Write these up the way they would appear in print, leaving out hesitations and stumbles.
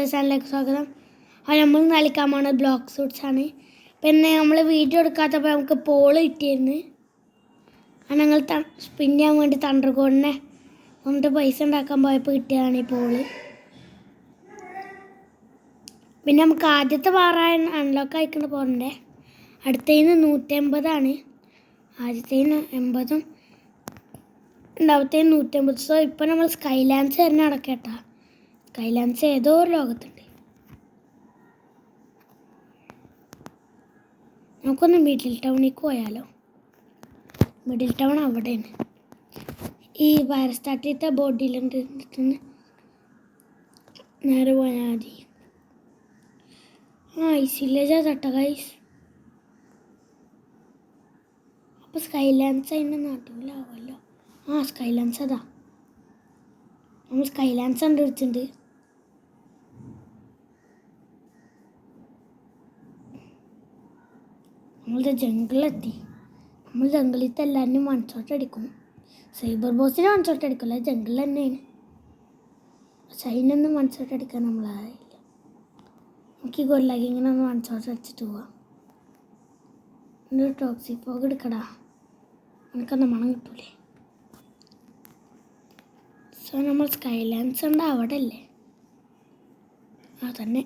ചാനലിലേക്ക് സ്വാഗതം. അത് നമ്മൾ കളിക്കാൻ പോകുന്നത് ബ്ലോക്ക് സൂട്ട്സ് ആണ്. പിന്നെ നമ്മൾ വീഡിയോ എടുക്കാത്തപ്പോൾ നമുക്ക് പോള് കിട്ടിയിരുന്നു. അത് ഞങ്ങൾ സ്പിൻ ചെയ്യാൻ വേണ്ടി തണ്ടർകോഡിനെ വന്നിട്ട് പൈസ ഉണ്ടാക്കാൻ പോയപ്പോൾ കിട്ടിയതാണ് ഈ പോള്. പിന്നെ നമുക്ക് ആദ്യത്തെ പാറായ അൺലോക്ക് അയക്കുന്ന പോകണ്ടേ. അടുത്തതിന് 150 ആദ്യത്തേന് 80 ഉണ്ടാവത്തേന് 150. സോ ഇപ്പം നമ്മൾ സ്കൈലാൻഡ്സ് തന്നെ നടക്കട്ടാ. സ്കൈലാൻഡ്സ് ഏതോ ഒരു ലോകത്തുണ്ട്. നമുക്കൊന്ന് മിഡിൽ ടൗണിലേക്ക് പോയാലോ. മിഡിൽ ടൗൺ അവിടെയാണ്. ഈ വയർസ്റ്റാറ്റിലത്തെ ബോർഡിലുണ്ട്. നേരെ പോയാൽ മതി. ഐസില്ലേജാ തട്ട ഗൈസ്. അപ്പോൾ സ്കൈലാൻഡ്സ് അതിൻ്റെ നാട്ടിലാവുമല്ലോ. സ്കൈലാൻഡ്സ് അതാ. നമ്മൾ സ്കൈലാൻഡ്സ് കണ്ടുപിടിച്ചിട്ടുണ്ട്. നമ്മളിത് ജംഗിളിലെത്തി. നമ്മൾ ജംഗിളിലത്തെ എല്ലാവരും വൺ ഷോട്ട് അടിക്കും. സൈബർ ബോസിനെ വൺ ഷോട്ട് അടിക്കില്ല, ജംഗിൾ തന്നെയാണ്. പക്ഷെ അതിനൊന്നും വൺ ഷോട്ട് അടിക്കാൻ നമ്മളായില്ല. നമുക്ക് ഈ കൊല്ലാക്കി ഇങ്ങനെ ഒന്ന് വൺ ഷോട്ട് അടിച്ചിട്ട് പോവാം. ഒരു ടോക്സിക് ഫോഗ് എടുക്കടാ, എനിക്കൊന്ന് മണം കിട്ടൂലേ. സോ നമ്മൾ സ്കൈലാൻഡ്സ് ഉണ്ട് അവിടെ അല്ലേ? തന്നെ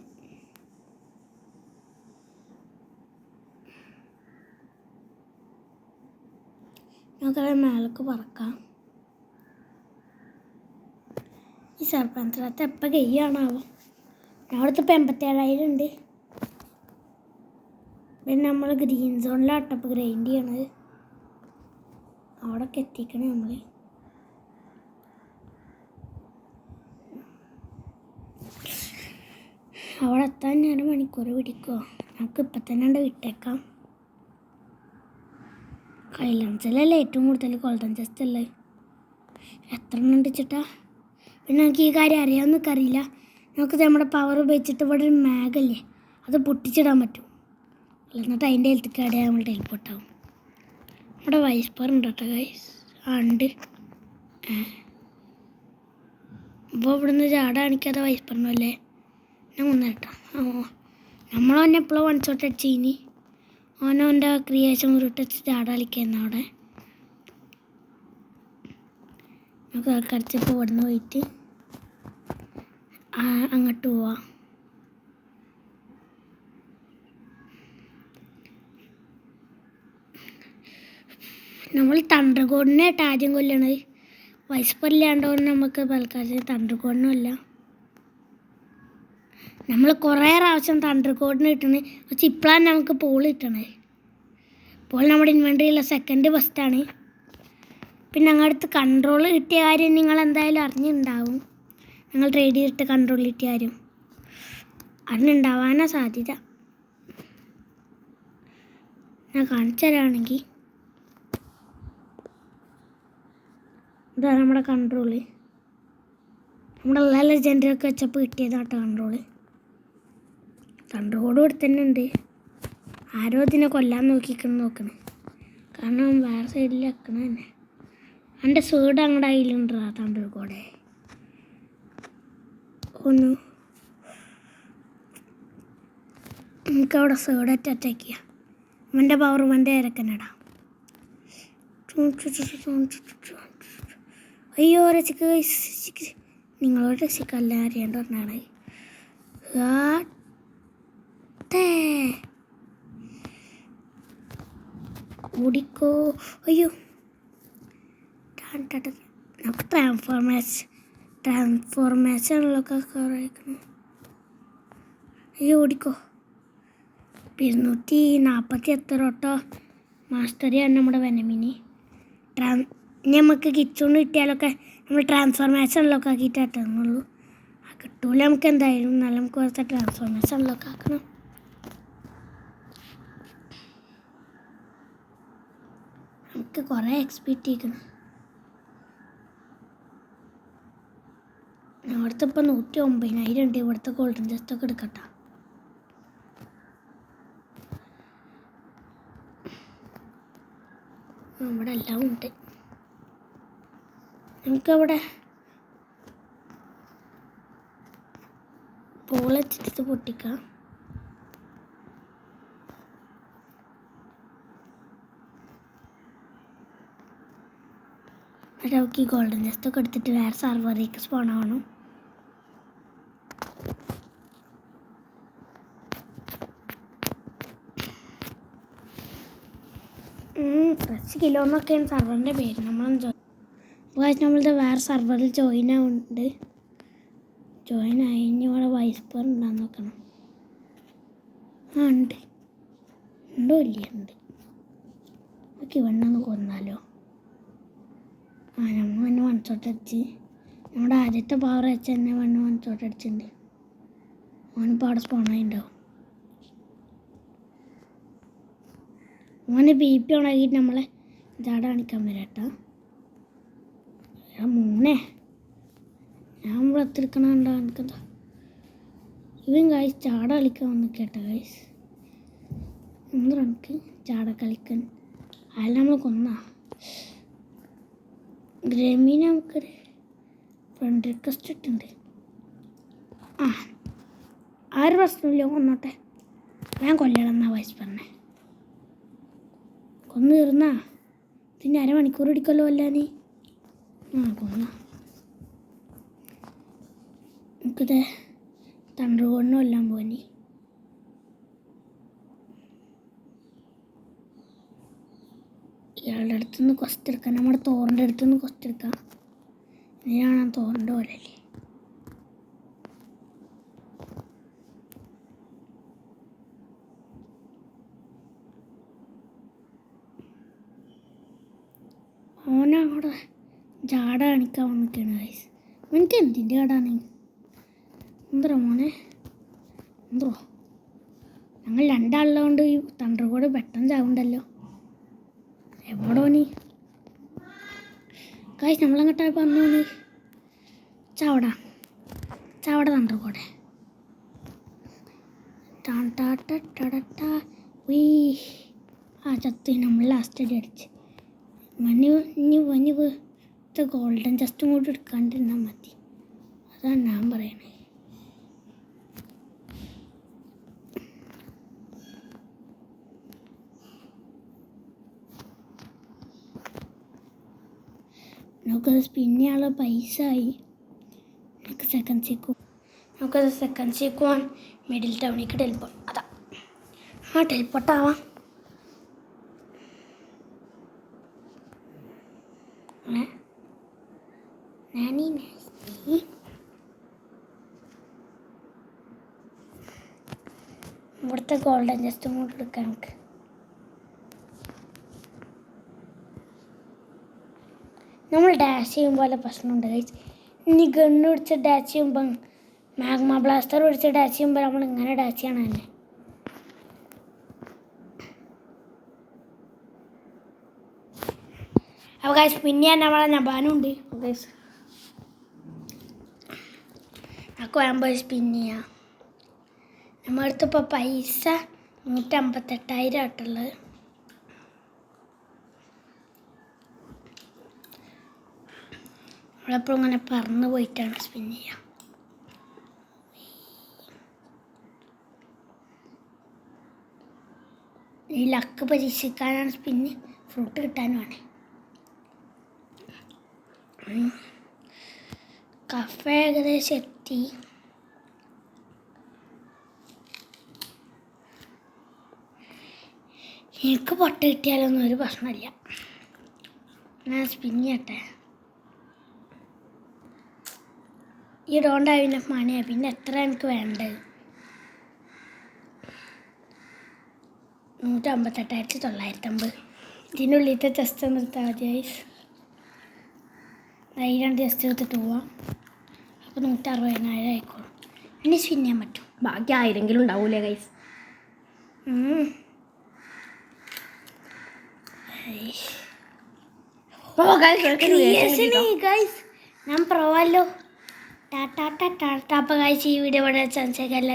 നമുക്കത് മേലേക്ക് പറക്കാം. ഈ സർപ്പഞ്ചിനകത്ത് എപ്പോൾ കയ്യാണാവോ. അവിടുത്തെ ഇപ്പം 87,000 ഉണ്ട്. പിന്നെ നമ്മൾ ഗ്രീൻ സോണിലാട്ടപ്പോൾ ഗ്രൈൻഡ് ചെയ്യണത്. അവിടെയൊക്കെ എത്തിക്കണേ നമ്മൾ. അവിടെ എത്താൻ ഞാൻ മണിക്കൂർ പിടിക്കുമോ? നമുക്ക് ഇപ്പം തന്നെ വിട്ടേക്കാം. കൈലൻസിലല്ലേ ഏറ്റവും കൂടുതൽ ഗോൾഡൻ ചെസ്റ്റ് അല്ലേ? എത്ര എണ്ണം ഉണ്ടിച്ചിട്ടാ? പിന്നെ നമുക്ക് ഈ കാര്യം അറിയാമെന്നൊക്കെ അറിയില്ല. നമുക്ക് നമ്മുടെ പവർ ഉപയോഗിച്ചിട്ട് ഇവിടെ ഒരു മാഗല്ലേ, അത് പൊട്ടിച്ചിടാൻ പറ്റും. എന്നിട്ട് അതിൻ്റെ ഹെൽത്ത് കാർഡ് നമ്മൾ ടെലിപ്പോർട്ടാവും. നമ്മുടെ വൈസ്പർ ഉണ്ട് കേട്ടോ ഗൈസ്. ഉണ്ട്. അപ്പോൾ ഇവിടുന്ന് ചാടാ കാണിക്കാതെ വൈസ്പറിനും അല്ലേ ഞാൻ മുന്നേട്ടാ. നമ്മൾ തന്നെ എപ്പോഴും വൺ ഷോട്ട് അടിച്ച് ഇനി ഓൻ്റെ ക്രിയേഷൻ ഉരുട്ടച്ച് ചാടാ കളിക്കുന്ന അവിടെ. നമുക്ക് കളിച്ചപ്പോൾ ഇവിടുന്ന് പോയിട്ട് അങ്ങോട്ട് പോവാം. നമ്മൾ തണ്ടർകോഡിനെ ആദ്യം കൊല്ലണത്. വൈസ്പറില്ലാണ്ടോണ്ട് നമുക്ക് തൽക്കാലം തണ്ടർകോഡിനും അല്ല. നമ്മൾ കുറേ പ്രാവശ്യം തണ്ടർകോഡിന് കിട്ടണേ. പക്ഷെ ഇപ്പോഴാണ് നമുക്ക് പോൾ കിട്ടണേ. പോൾ നമ്മുടെ ഇൻവെൻട്രിയിലുള്ള സെക്കൻഡ് ബെസ്റ്റാണ്. പിന്നെ ഞങ്ങളുടെ അടുത്ത് കൺട്രോൾ കിട്ടിയ കാര്യം നിങ്ങൾ എന്തായാലും അറിഞ്ഞിട്ടുണ്ടാവും. ഞങ്ങൾ ട്രേഡ് ചെയ്തിട്ട് കൺട്രോൾ കിട്ടിയ കാര്യം അറിഞ്ഞുണ്ടാവാനാണ് സാധ്യത. ഞാൻ കാണിച്ചു തരാണെങ്കിൽ ഇതാണ് നമ്മുടെ കൺട്രോള്. നമ്മുടെ എല്ലാ ലെജൻഡറൊക്കെ വെച്ചപ്പോൾ കിട്ടിയതാട്ടോ കൺട്രോള്. തണ്ടർകോഡ് ഇവിടെ തന്നെ ഉണ്ട്. ആരോ ഇതിനെ കൊല്ലാൻ നോക്കണേ. കാരണം വേറെ സൈഡിൽ വെക്കണ തന്നെ. എൻ്റെ സേഡ് അങ്ങടെ കയ്യിലുണ്ടാ തണ്ടർകോഡ്. ഒന്ന് നമുക്കവിടെ സേഡ് അറ്റാക്ക് ചെയ്യാം. അവൻ്റെ പവർ അവൻ്റെ ഇരക്കനടാ. അയ്യോ രസിക്ക് നിങ്ങളോട് രസിക്കല്ല അറിയാണ്ട് പറഞ്ഞാണ്. ഓടിക്കോ. അയ്യോ നമുക്ക് ട്രാൻസ്ഫോർമേഷനിലൊക്കെ കയറിയിരിക്കണം. അയ്യോ ഓടിക്കോ. 240 എത്ര ഓട്ടോ മാസ്റ്ററിയാണ് നമ്മുടെ വെനമിനി. നമുക്ക് കിച്ചോണ്ട് കിട്ടിയാലൊക്കെ നമ്മൾ ട്രാൻസ്ഫോർമേഷനിലൊക്കെ ആക്കിയിട്ടാട്ടുന്നുള്ളൂ. കിട്ടൂല നമുക്ക് എന്തായാലും. എന്നാലും നമുക്ക് കുറച്ച് ട്രാൻസ്ഫോർമേഷനിലൊക്കെ ആക്കണം. നമുക്ക് കുറേ എക്സ്പെക്റ്റ് ചെയ്യണം. ഇവിടുത്തെ ഇപ്പം 109,000 ഉണ്ട്. ഇവിടുത്തെ ഗോൾഡൻ ചെസ്റ്റൊക്കെ എടുക്കട്ടെ. ഇവിടെ എല്ലാം ഉണ്ട്. നമുക്കവിടെ പൂള വെച്ചിട്ട് പൊട്ടിക്കാം. എന്നിട്ട് നമുക്ക് ഈ ഗോൾഡൻ ചെസ്റ്റ് ഒക്കെ എടുത്തിട്ട് വേറെ സർവറിലേക്ക് സ്പോൺ ആവണം. ഫ്രഷ് കിലോ എന്നൊക്കെയാണ് സർവറിൻ്റെ പേര്. നമ്മളിത് വേറെ സർവറിൽ ജോയിൻ ആവുന്നുണ്ട്. ജോയിൻ ആയി ഇവിടെ വൈസ്പർ ഉണ്ടാന്ന് നോക്കണം. ഉണ്ട് ഉണ്ടോ ഇല്ല ഉണ്ട്. ഓക്കെ വണ്ണൊന്ന് കൊന്നാലോ. നമ്മൾ തന്നെ വൺഷോട്ടടിച്ച് നമ്മുടെ ആദ്യത്തെ പവർ വെച്ച് തന്നെ വൺഷോട്ടടിച്ചിട്ടുണ്ട്. ഓനിപ്പോൾ അവിടെ സ്പോണായിട്ടുണ്ടാവും. ഓന് BP ഉണക്കിയിട്ട് നമ്മളെ ജാട കാണിക്കാൻ വരാട്ടോ. മൂന്നേ ഞാൻ പുറത്തെടുക്കണുണ്ടോ എനിക്കെന്താ ഇവൻ ഗൈസ് ചാട കളിക്കാൻ വന്ന് കേട്ടോ ഗൈസ്. എന്താ എനിക്ക് ചാട കളിക്കാൻ അയാൾ നമ്മൾ കൊന്ന ഗ്രമീന നമുക്കൊരു ഫ്രണ്ട് റിക്വസ്റ്റ് ഇട്ടുണ്ട്. ആരും പ്രശ്നമില്ല കൊന്നോട്ടെ. ഞാൻ കൊല്ലണം എന്നാ വയസ്സ് പറഞ്ഞേ. കൊന്നു തീർന്നാ ഇതിന് അരമണിക്കൂർ എടുക്കല്ലോ അല്ലാതെ. കൊന്ന നമുക്കിത് തണ്ടർകോടിനും എല്ലാം പോനി. ഇയാളുടെ അടുത്തുനിന്ന് ക്വസ്റ്റ് എടുക്കാം. നമ്മുടെ തോറിൻ്റെ അടുത്തുനിന്ന് ക്വസ്റ്റ് എടുക്കാം. ഇതിനാണ് തോറിൻ്റെ പോലെയല്ലേ. ഓനവിടെ ജാട കാണിക്കാൻ വന്നിട്ടാണ് ഗൈസ്. എനിക്ക് എന്തിൻ്റെ ജാടാണ്? എന്തോ മോനെ എന്തോ ഞങ്ങൾ രണ്ടാളുള്ളതുകൊണ്ട് ഈ തണ്ടർകോട് പെട്ടെന്ന് ചാവുണ്ടല്ലോ. എവിടെ ഓനി ഗൈസ്? നമ്മളെങ്ങോട്ടായി പറഞ്ഞോന് ചാവട തണ്ടർകോടെ ചത്ത് നമ്മൾ ലാസ്റ്റ് അടി അടിച്ച് മഞ്ഞ് ഗോൾഡൻ ജസ്റ്റും കൂടി എടുക്കാണ്ടിരുന്നാൽ മതി. അതാണ് ഞാൻ പറയണേ. നമുക്കത് സ്പിൻ ചെയ്യാനുള്ള പൈസ ആയി. നമുക്ക് സെക്കൻഡ് സീക്കുവാൻ മിഡിൽ ടൗണിലേക്ക് ടെലിപ്പോർട്ട്. അതാ ടെലിപ്പോർട്ടാവാം. ഇവിടുത്തെ ഗോൾഡൻ ജസ്റ്റ് കൂടെ എടുക്കാം നമുക്ക്. നമ്മൾ ഡാഷ് ചെയ്യുമ്പോൾ പ്രശ്നമുണ്ട് ഗൈസ്. ഇനി ഗണ്ണ് പിടിച്ച് ഡാഷ് ചെയ്യുമ്പം മാഗ്മ ബ്ലാസ്റ്റർ പിടിച്ച് ഡാഷ് ചെയ്യുമ്പോൾ നമ്മൾ ഇങ്ങനെ ഡാഷ് ചെയ്യണം തന്നെ. അപ്പോൾ ഗൈസ് പിന്നെ നമ്മളെ നബാനുണ്ട് ഗൈസ്. നമുക്ക് വേകുമ്പോൾ സ്പിൻ ചെയ്യാം. നമ്മളടുത്തിപ്പോൾ പൈസ 158,000 ആയിട്ടുള്ളത്. നമ്മളെപ്പോഴും ഇങ്ങനെ പറന്ന് പോയിട്ടാണ് സ്പിൻ ചെയ്യുക. ഈ ലക്ക് പരീക്ഷിക്കാനാണ് സ്പിന്ന്, ഫ്രൂട്ട് കിട്ടാനുമാണ്. കഫേ ഏകദേശം എത്തി. എനിക്ക് പൊട്ട കിട്ടിയാലൊന്നും ഒരു പ്രശ്നമില്ല. ഞാൻ സ്പിൻ ചെയ്യട്ടെ. ഈ ഡോണ്ടാവിൻ്റെ മണിയാണ്. പിന്നെ എത്ര എനിക്ക് വേണ്ടത്? 158,950. ഇതിനുള്ളിലത്തെ ടെസ്റ്റ് ഒന്ന് എടുത്താൽ മതി. അതിനാണ്ട് ടെസ്റ്റ് എടുത്തിട്ട് പോവാം. അപ്പോൾ 160,000 ആയിക്കോളും. ഇനി സ്പിൻ ചെയ്യാൻ പറ്റും. ബാക്കി 1000 ഉണ്ടാവൂലേ ഗൈസ്? ഞാൻ പ്രവാലോ ടാറ്റാ. അപ്പോൾ ഗൈസ് ഈ വീഡിയോ ഇവിടെ ചാൻസ്